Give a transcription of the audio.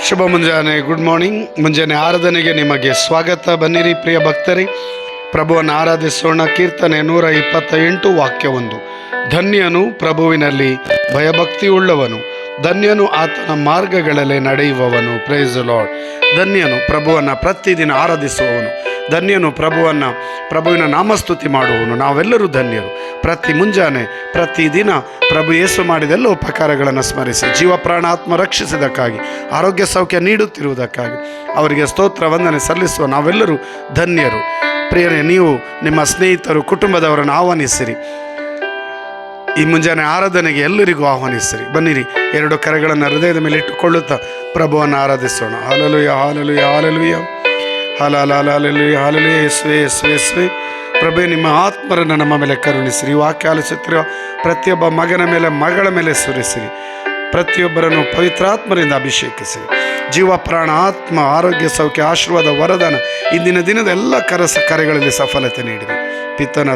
ಶುಭ ಮುಂಜಾನೆ, good morning. ಮುಂಜಾನೆ ಆರಾಧನೆಗೆ ನಿಮಗೆ ಸ್ವಾಗತ. ಬನ್ನಿರಿ ಪ್ರಿಯ ಭಕ್ತರಿ, ಪ್ರಭುವನ್ನು ಆರಾಧಿಸೋಣ. ಕೀರ್ತನೆ 128 ವಾಕ್ಯ 1. ಧನ್ಯನು ಪ್ರಭುವಿನಲ್ಲಿ ಭಯಭಕ್ತಿಯುಳ್ಳವನು, ಧನ್ಯನು ಆತನ ಮಾರ್ಗಗಳಲ್ಲಿ ನಡೆಯುವವನು. Price lord. ಧನ್ಯನು ಪ್ರಭುವನ್ನು ಪ್ರತಿದಿನ ಆರಾಧಿಸುವವನು, ಧನ್ಯನು ಪ್ರಭುವಿನ ನಾಮಸ್ತುತಿ ಮಾಡುವವನು. ನಾವೆಲ್ಲರೂ ಧನ್ಯರು. ಪ್ರತಿ ಮುಂಜಾನೆ ಪ್ರತಿದಿನ ಪ್ರಭು ಯೇಸು ಮಾಡಿದೆಲ್ಲ ಉಪಕಾರಗಳನ್ನು ಸ್ಮರಿಸಿ ಜೀವ ಪ್ರಾಣ ಆತ್ಮ ರಕ್ಷಿಸಿದ್ದಕ್ಕಾಗಿ, ಆರೋಗ್ಯ ಸೌಖ್ಯ ನೀಡುತ್ತಿರುವುದಕ್ಕಾಗಿ ಅವರಿಗೆ ಸ್ತೋತ್ರ ವಂದನೆ ಸಲ್ಲಿಸುವ ನಾವೆಲ್ಲರೂ ಧನ್ಯರು. ಪ್ರಿಯರೇ, ನೀವು ನಿಮ್ಮ ಸ್ನೇಹಿತರು, ಕುಟುಂಬದವರನ್ನು ಆಹ್ವಾನಿಸಿರಿ. ಈ ಮುಂಜಾನೆ ಆರಾಧನೆಗೆ ಎಲ್ಲರಿಗೂ ಆಹ್ವಾನಿಸಿರಿ. ಬನ್ನಿರಿ, 2 ಕರೆಗಳನ್ನು ಹೃದಯದ ಮೇಲೆ ಇಟ್ಟುಕೊಳ್ಳುತ್ತಾ ಪ್ರಭುವನ್ನು ಆರಾಧಿಸೋಣ. Hallelujah, hallelujah, hallelujah, hallelujah, hallelujah. ಯೇಸುವೇ, ಯೇಸುವೇ, ಯೇಸುವೇ. ಪ್ರಭು, ನಿಮ್ಮ ಆತ್ಮರನ್ನು ನಮ್ಮ ಮೇಲೆ ಕರುಣಿಸಿರಿ. ವಾಕ್ಯ ಆಲಿಸುತ್ತಿರುವ ಪ್ರತಿಯೊಬ್ಬ ಮಗನ ಮೇಲೆ, ಮಗಳ ಮೇಲೆ ಸುರಿಸಿರಿ. ಪ್ರತಿಯೊಬ್ಬರನ್ನು ಪವಿತ್ರಾತ್ಮರಿಂದ ಅಭಿಷೇಕಿಸಿರಿ. ಜೀವ ಪ್ರಾಣ ಆತ್ಮ ಆರೋಗ್ಯ ಸೌಖ್ಯ ಆಶೀರ್ವಾದ ವರದಾನ ಇಂದಿನ ದಿನದ ಎಲ್ಲ ಕರೆಗಳಲ್ಲಿ ಸಫಲತೆ ನೀಡಿರಿ. ಪಿತನ